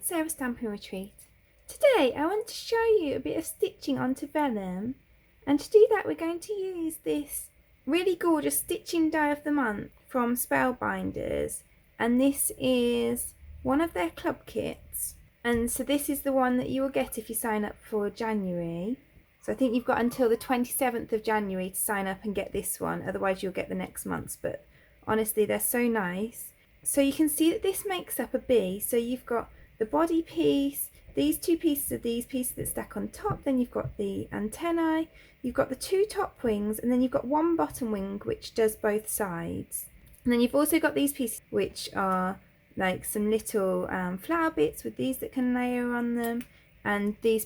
Sarah Stamping Retreat. Today I want to show you a bit of stitching onto vellum, and to do that we're going to use this really gorgeous stitching die of the month from Spellbinders, and this is one of their club kits, and so this is the one that you will get if you sign up for January. So I think you've got until the 27th of January to sign up and get this one, otherwise you'll get the next month's, but honestly they're so nice. So you can see that this makes up a bee. So you've got the body piece, these two pieces of these pieces that stack on top, then you've got the antennae, you've got the two top wings, and then you've got one bottom wing which does both sides. And then you've also got these pieces which are like some little flower bits with these that can layer on them, and these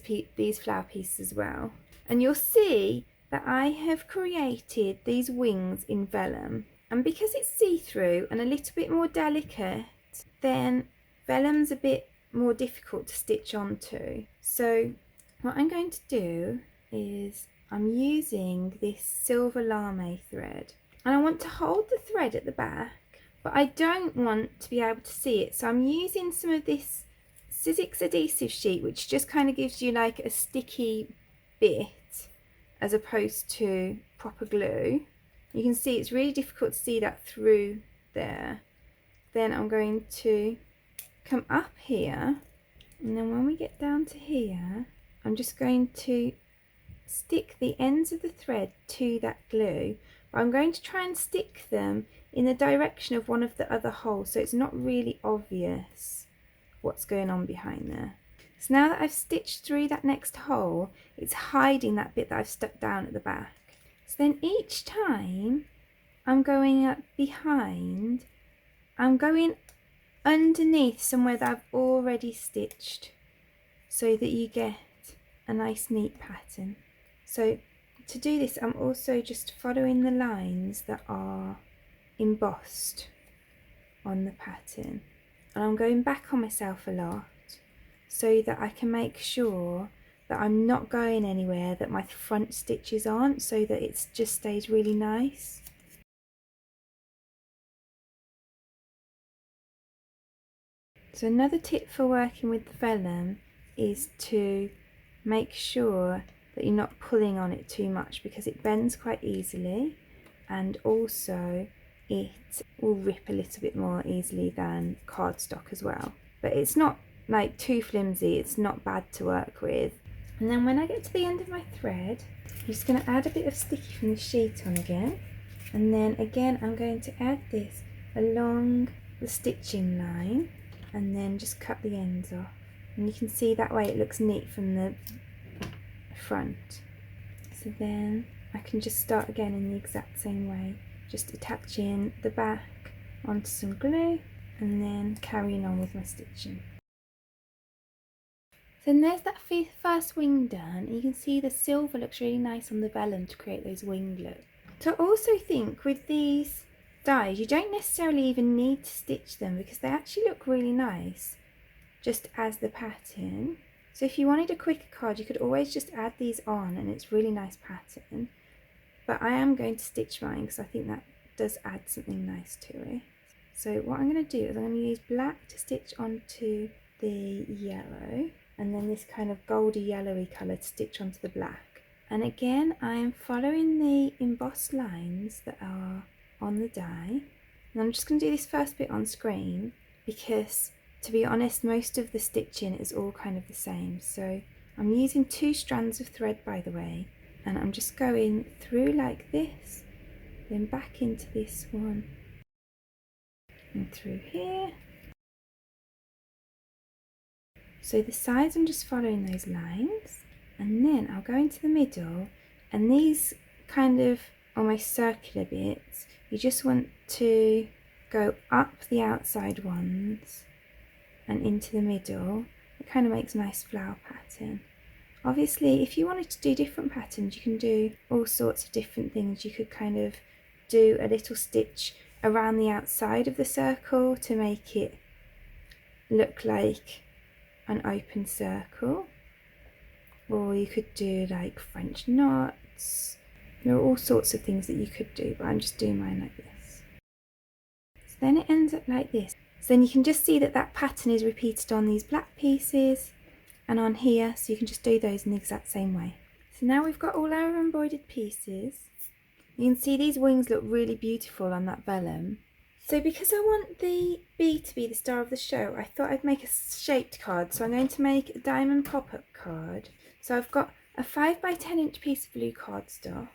flower pieces as well. And you'll see that I have created these wings in vellum. And because it's see-through and a little bit more delicate, then vellum's a bit more difficult to stitch onto. So what I'm going to do is I'm using this silver lame thread, and I want to hold the thread at the back, but I don't want to be able to see it. So I'm using some of this Sizzix adhesive sheet, which just kind of gives you like a sticky bit as opposed to proper glue. You can see it's really difficult to see that through there. Then I'm going to come up here, and then when we get down to here, I'm just going to stick the ends of the thread to that glue, but I'm going to try and stick them in the direction of one of the other holes so it's not really obvious what's going on behind there. So now that I've stitched through that next hole, it's hiding that bit that I've stuck down at the back. So then each time I'm going up behind, I'm going underneath somewhere that I've already stitched so that you get a nice neat pattern. So to do this, I'm also just following the lines that are embossed on the pattern, and I'm going back on myself a lot so that I can make sure that I'm not going anywhere that my front stitches aren't, so that it just stays really nice. So another tip for working with the vellum is to make sure that you're not pulling on it too much, because it bends quite easily, and also it will rip a little bit more easily than cardstock as well. But it's not like too flimsy, it's not bad to work with. And then when I get to the end of my thread, I'm just going to add a bit of sticky from the sheet on again, and then again I'm going to add this along the stitching line and then just cut the ends off, and you can see that way it looks neat from the front. So then I can just start again in the exact same way, just attaching the back onto some glue and then carrying on with my stitching. So then there's that first wing done, and you can see the silver looks really nice on the vellum to create those wing looks. So I also think with these dies you don't necessarily even need to stitch them, because they actually look really nice just as the pattern. So if you wanted a quicker card, you could always just add these on and it's really nice pattern. But I am going to stitch mine because I think that does add something nice to it. So what I'm going to do is I'm going to use black to stitch onto the yellow, and then this kind of goldy yellowy colour to stitch onto the black. And again I am following the embossed lines that are on the die, and I'm just going to do this first bit on screen because, to be honest, most of the stitching is all kind of the same. So I'm using 2 strands of thread, by the way, and I'm just going through like this, then back into this one and through here. So the sides I'm just following those lines, and then I'll go into the middle, and these kind of almost circular bits, you just want to go up the outside ones and into the middle. It kind of makes a nice flower pattern. Obviously if you wanted to do different patterns, you can do all sorts of different things. You could kind of do a little stitch around the outside of the circle to make it look like an open circle, or you could do like French knots. There are all sorts of things that you could do, but I'm just doing mine like this. So then it ends up like this, So then you can just see that that pattern is repeated on these black pieces and on here, so you can just do those in the exact same way. So now we've got all our embroidered pieces. You can see these wings look really beautiful on that vellum. So because I want the bee to be the star of the show, I thought I'd make a shaped card. So I'm going to make a diamond pop-up card. So I've got a 5 by 10 inch piece of blue cardstock,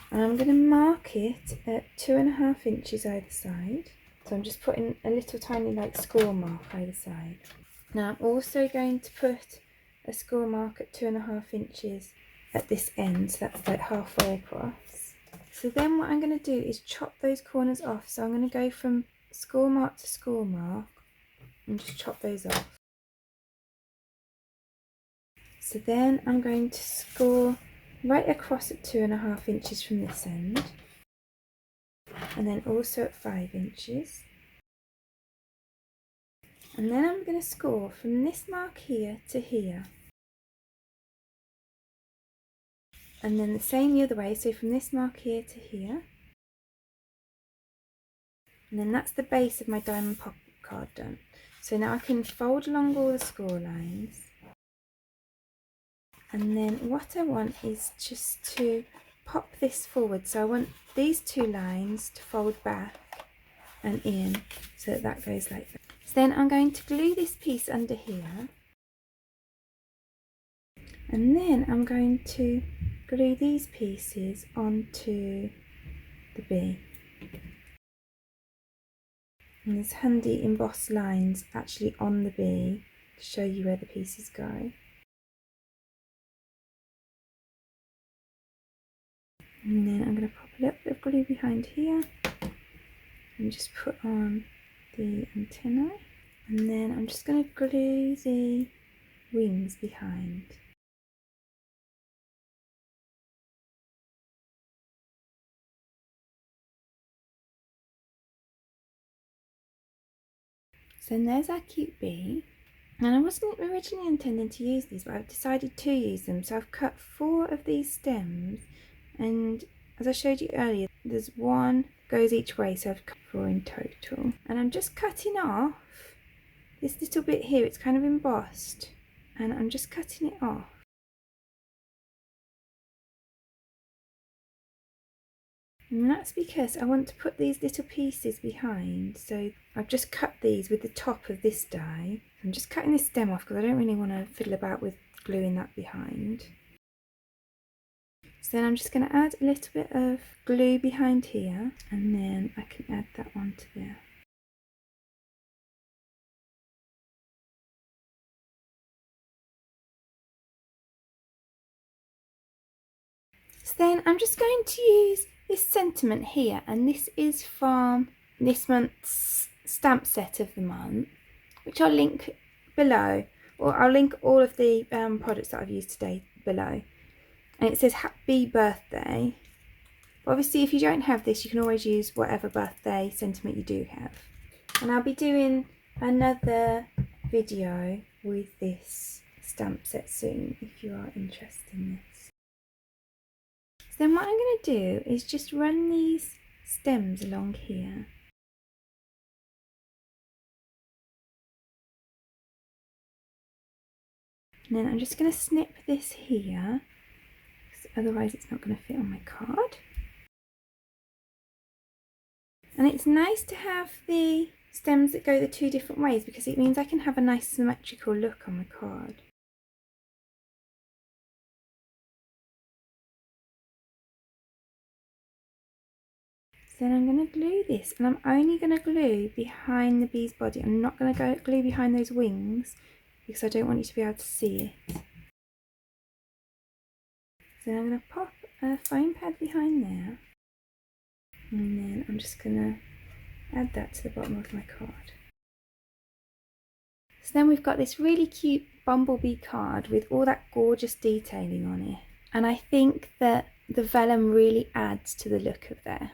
and I'm going to mark it at 2.5 inches either side. So I'm just putting a little tiny like score mark either side. Now I'm also going to put a score mark at 2.5 inches at this end, so that's like halfway across. So then what I'm going to do is chop those corners off. So I'm going to go from score mark to score mark and just chop those off. So then I'm going to score right across at 2.5 inches from this end, and then also at 5 inches. And then I'm going to score from this mark here to here. And then the same the other way, so from this mark here to here. And then that's the base of my diamond pop card done. So now I can fold along all the score lines. And then what I want is just to pop this forward. So I want these two lines to fold back and in, so that goes like that. So then I'm going to glue this piece under here. And then I'm going to glue these pieces onto the bee. And there's handy embossed lines actually on the bee to show you where the pieces go. And then I'm going to pop a little bit of glue behind here and just put on the antennae. And then I'm just going to glue the wings behind. So there's our cute bee, and I wasn't originally intending to use these, but I've decided to use them. So I've cut 4 of these stems, and as I showed you earlier, there's 1 goes each way, so I've cut 4 in total. And I'm just cutting off this little bit here, it's kind of embossed, and I'm just cutting it off. And that's because I want to put these little pieces behind. So I've just cut these with the top of this die. I'm just cutting this stem off because I don't really want to fiddle about with gluing that behind. So then I'm just going to add a little bit of glue behind here, and then I can add that onto there. So then I'm just going to use this sentiment here, and this is from this month's stamp set of the month, which I'll link below, or I'll link all of the products that I've used today below. And it says happy birthday. But obviously if you don't have this, you can always use whatever birthday sentiment you do have. And I'll be doing another video with this stamp set soon if you are interested in this. So then what I'm going to do is just run these stems along here. And then I'm just going to snip this here, because otherwise it's not going to fit on my card. And it's nice to have the stems that go the 2 different ways, because it means I can have a nice symmetrical look on my card. Then I'm going to glue this, and I'm only going to glue behind the bee's body. I'm not going to glue behind those wings because I don't want you to be able to see it. So I'm going to pop a foam pad behind there, and then I'm just going to add that to the bottom of my card. So then we've got this really cute bumblebee card with all that gorgeous detailing on it, and I think that the vellum really adds to the look of that.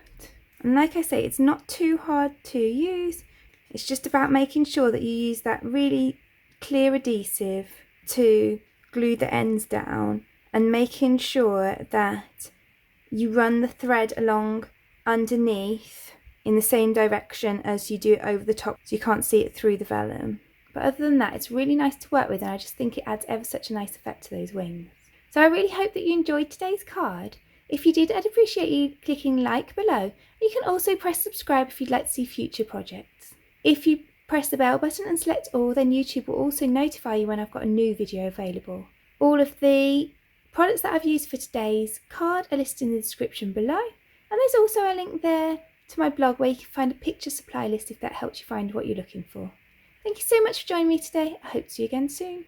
And like I say, it's not too hard to use. It's just about making sure that you use that really clear adhesive to glue the ends down, and making sure that you run the thread along underneath in the same direction as you do it over the top, so you can't see it through the vellum. But other than that, it's really nice to work with, and I just think it adds ever such a nice effect to those wings. So I really hope that you enjoyed today's card. If you did, I'd appreciate you clicking like below. You can also press subscribe if you'd like to see future projects. If you press the bell button and select all, then YouTube will also notify you when I've got a new video available. All of the products that I've used for today's card are listed in the description below, and there's also a link there to my blog where you can find a picture supply list if that helps you find what you're looking for. Thank you so much for joining me today. I hope to see you again soon.